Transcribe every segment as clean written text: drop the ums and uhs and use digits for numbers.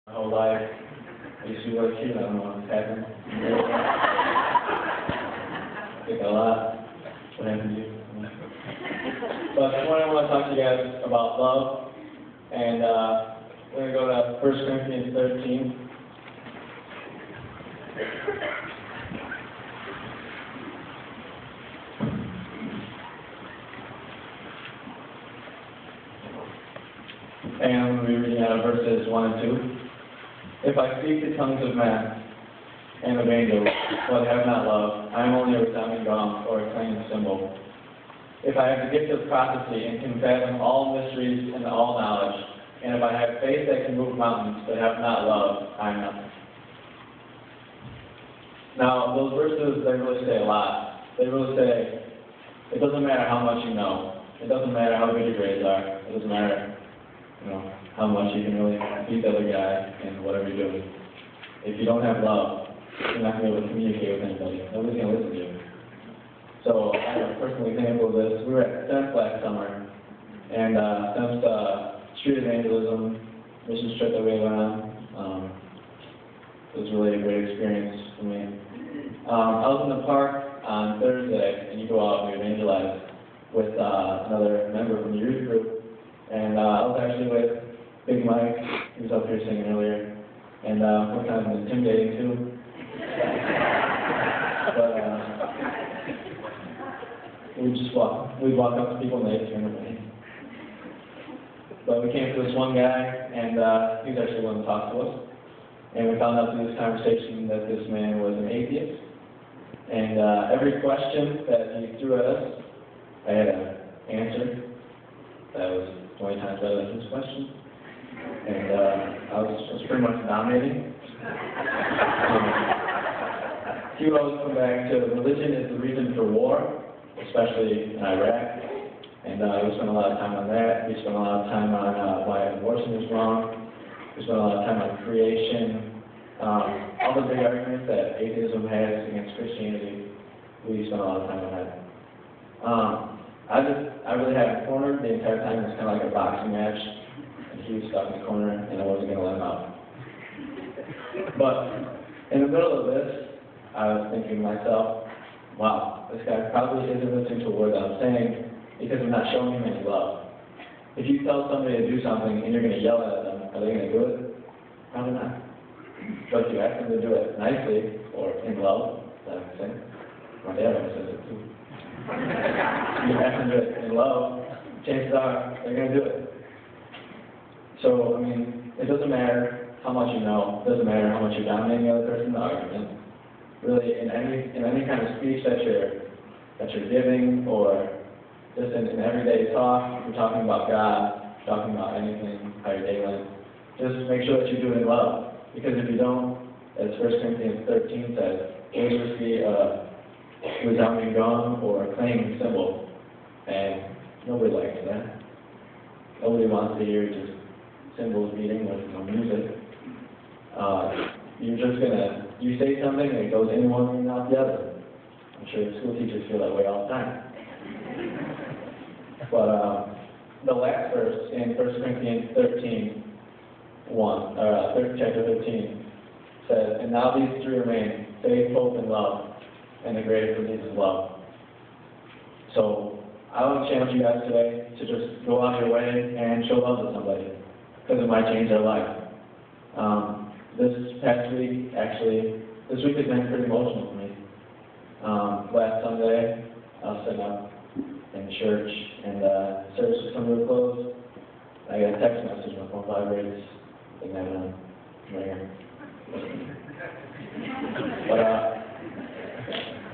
My whole life, I used to be really cute. I don't know what's happened. I think a lot. What happened to you? But this morning I want to talk to you guys about love. And we're going to go to 1 Corinthians 13. And I'm going to be reading out of verses 1 and 2. If I speak the tongues of men and of angels, but have not love, I am only a resounding gong or a clanging cymbal. If I have the gift of prophecy and can fathom all mysteries and all knowledge, and if I have faith that can move mountains but have not love, I am nothing. Now, those verses, they really say a lot. They really say, it doesn't matter how much you know. It doesn't matter how good your grades are. It doesn't matter how much you can really beat the other guy in whatever you're doing. If you don't have love, you're not going to be able to communicate with anybody. Nobody's going to listen to you. So, I have a personal example of this. We were at SEMP last summer, and SEMP's street evangelism mission trip that we went on. It was really a great experience for me. I was in the park on Thursday, and you go out and you evangelize with another member from the youth group. And I was actually with Big Mike, he was up here singing earlier, and we're kind of intimidating too. But we'd walk up to people and they'd turn away. But we came to this one guy, and he was actually willing to talk to us. And we found out through this conversation that this man was an atheist. And every question that he threw at us, I had an answer that was 20 times better than his question. And I was pretty much dominating. He would always come back to religion is the reason for war, especially in Iraq. And we spent a lot of time on that. We spent a lot of time on why abortion is wrong. We spent a lot of time on creation. All the big arguments that atheism has against Christianity, we spent a lot of time on that. I really had him cornered the entire time. It was kind of like a boxing match, and he was stuck in the corner, and I wasn't going to let him out. But in the middle of this, I was thinking to myself, wow, this guy probably isn't listening to a word that I'm saying because I'm not showing him any love. If you tell somebody to do something and you're going to yell at them, are they going to do it? Probably not. But if you ask them to do it nicely or in love, that makes sense. My dad always says it too. You ask them to do it in love, chances are they're going to do it. So, I mean, it doesn't matter how much you know. It doesn't matter how much you're dominating the other person in the argument. Really, in any kind of speech that you're giving, or just in everyday talk, you're talking about God, talking about anything, how your day went. Just make sure that you do it in love. Because if you don't, as 1 Corinthians 13 says, you'll just be a resounding gong or a clanging cymbal. And nobody likes that. Nobody wants to hear just cymbals beating with no music. You're just you say something and it goes in one and out the other. I'm sure school teachers feel that way all the time. But the last verse in 1 Corinthians 13, chapter 13, says, and now these three remain, faith, hope, and love, and the greatest of these is love. So I want to challenge you guys today to just go out your way and show love to somebody, because it might change their life. This week has been pretty emotional for me. Last Sunday, I was sitting up in church, and service was coming to a close. I got a text message, my phone vibrates, didn't have a ringer. But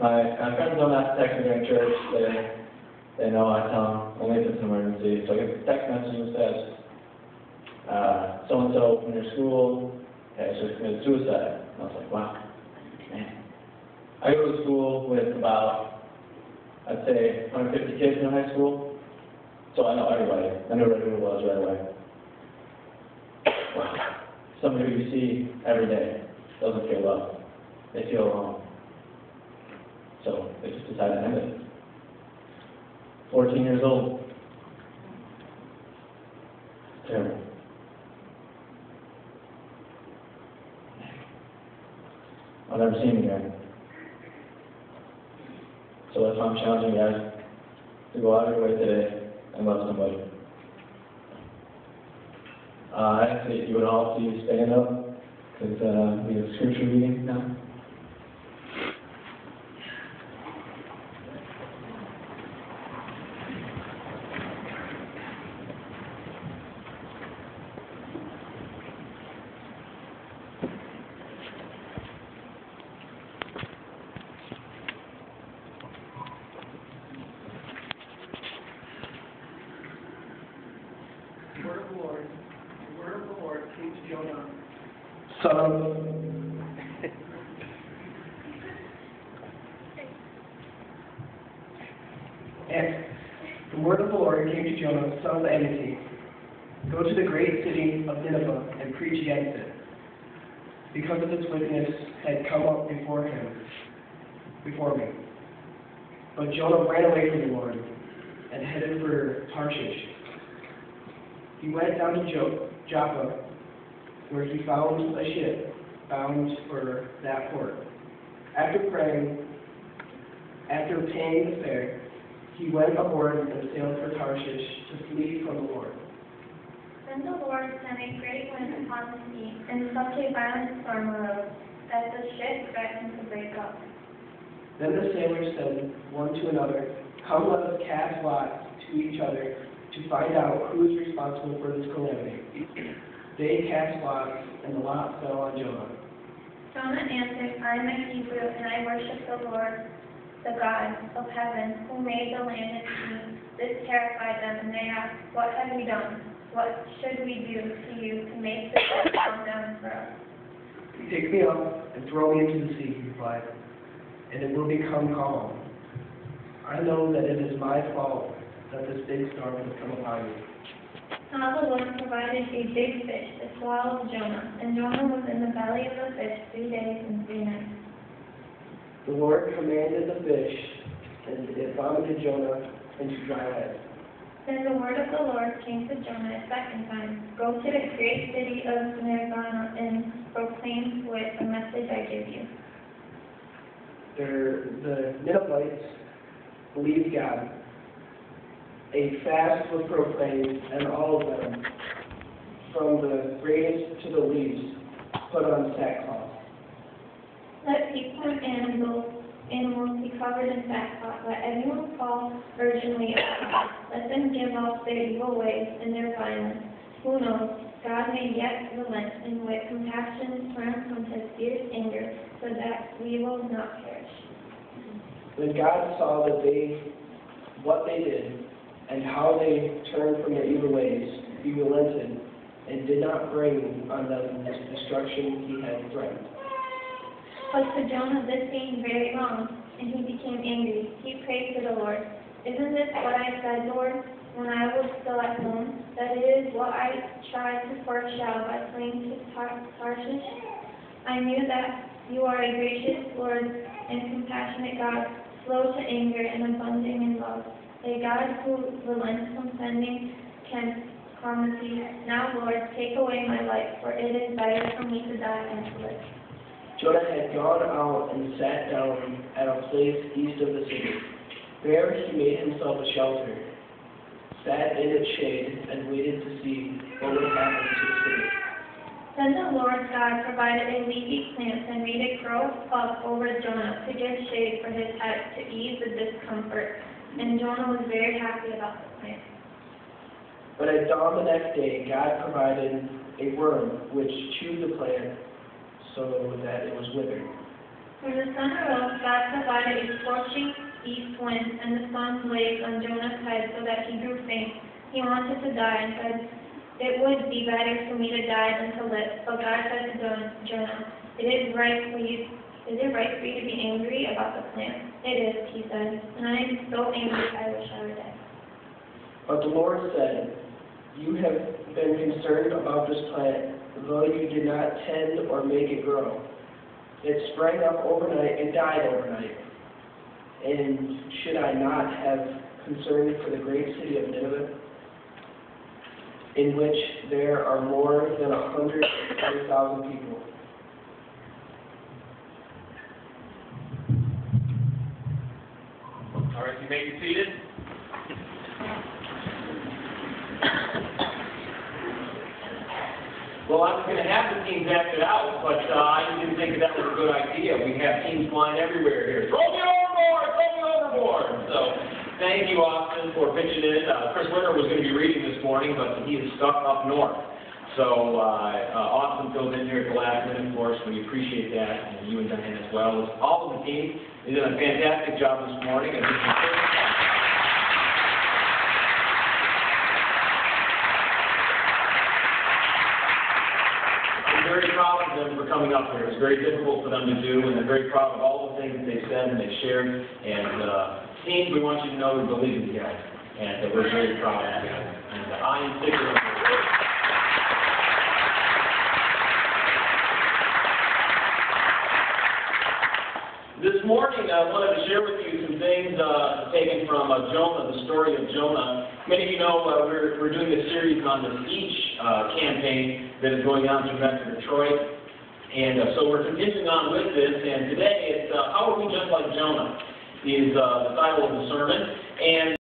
my friends know not to text me during church. They know I tell them only if it's an emergency. So I get a text message that says, so-and-so from your school has just committed suicide. And I was like, wow, man. I go to school with about, I'd say, 150 kids in high school. So I know everybody. I knew who it was right away. Wow. Somebody who you see every day doesn't feel loved. They feel alone. So they just decided to end it. 14 years old. Terrible. I'll never see him again. So that's why I'm challenging you guys to go out of your way today and love somebody. I ask that you would all please stand up, because we have scripture reading now. The word of the Lord came to Jonah, Son of and the word of the Lord came to Jonah, son of Amittai. Go to the great city of Nineveh and preach against it, because of its wickedness had come up before me. But Jonah ran away from the Lord and headed for Tarshish. He went down to Joppa, where he found a ship bound for that port. After paying the fare, he went aboard and sailed for Tarshish to flee from the Lord. Then the Lord sent a great wind upon the sea, and such a violent storm arose, that the ship threatened to break up. Then the sailors said one to another, "Come, let us cast lots to each other to find out who is responsible for this calamity." They cast lots, and the lot fell on Jonah. Jonah answered, I am a Hebrew, and I worship the Lord, the God of heaven, who made the land and sea. This terrified them, and they asked, What have you done? What should we do to you to make the ship come down for us? "Take me up and throw me into the sea," he replied, "and it will become calm. I know that it is my fault that this big storm has come upon you." Now the Lord provided a big fish to swallow Jonah, and Jonah was in the belly of the fish 3 days and 3 nights. The Lord commanded the fish, and it vomited Jonah into dry land. Then the word of the Lord came to Jonah a second time. Go to the great city of Nineveh and proclaim to it the message I give you. The Ninevites believed God. A fast was proclaimed, and all of them, from the greatest to the least, put on sackcloth. Let people and animals be covered in sackcloth. Let everyone call urgently upon God. Let them give up their evil ways and their violence. Who knows? God may yet relent and with compassion turn from his fierce anger, so that we will not perish. When God saw what they did, and how they turned from their evil ways, he relented and did not bring on them the destruction he had threatened. But to Jonah this seemed very wrong, and he became angry. He prayed to the Lord. Isn't this what I said, Lord, when I was still at home? That it is what I tried to foreshadow by fleeing to Tarshish? I knew that you are a gracious Lord and compassionate God, slow to anger and abounding in love, a God who relents from sending calamity. Now, Lord, take away my life, for it is better for me to die than to live. Jonah had gone out and sat down at a place east of the city. There he made himself a shelter, sat in its shade, and waited to see what would happen to the city. Then the Lord God provided a leafy plant and made it grow up over Jonah to give shade for his head to ease the discomfort. And Jonah was very happy about the plant. But at dawn the next day, God provided a worm which chewed the plant so that it was withered. When the sun arose, God provided a scorching east wind, and the sun blazed on Jonah's head so that he grew faint. He wanted to die and said, It would be better for me to die than to live. But God said to Jonah, Is it right for you to be angry about the plant? It is, he said, and I am so angry I wish I were dead. But the Lord said, You have been concerned about this plant, though you did not tend or make it grow. It sprang up overnight and died overnight. And should I not have concern for the great city of Nineveh, in which there are more than 120,000 people? may be seated. Well, I was going to have the teams acted out, but I didn't think that was a good idea. We have teams flying everywhere here. Throw me overboard! Throw me overboard! So, thank you, Austin, for pitching in. Chris Winter was going to be reading this morning, but he is stuck up north. So, Austin filled in here at the last minute for us. We appreciate that, and you and Diane as well. All of the team, they did a fantastic job this morning. And I'm very proud of them for coming up here. It was very difficult for them to do, and I'm very proud of all the things that they said and they shared. And teams, we want you to know we believe in you guys, and we're very proud of you guys. And I am particular. This morning, I wanted to share with you some things taken from Jonah, the story of Jonah. Many of you know we're doing a series on the Teach campaign that is going on through Metro Detroit. And so we're continuing on with this. And today, it's How Are We Just Like Jonah is the title of the sermon. And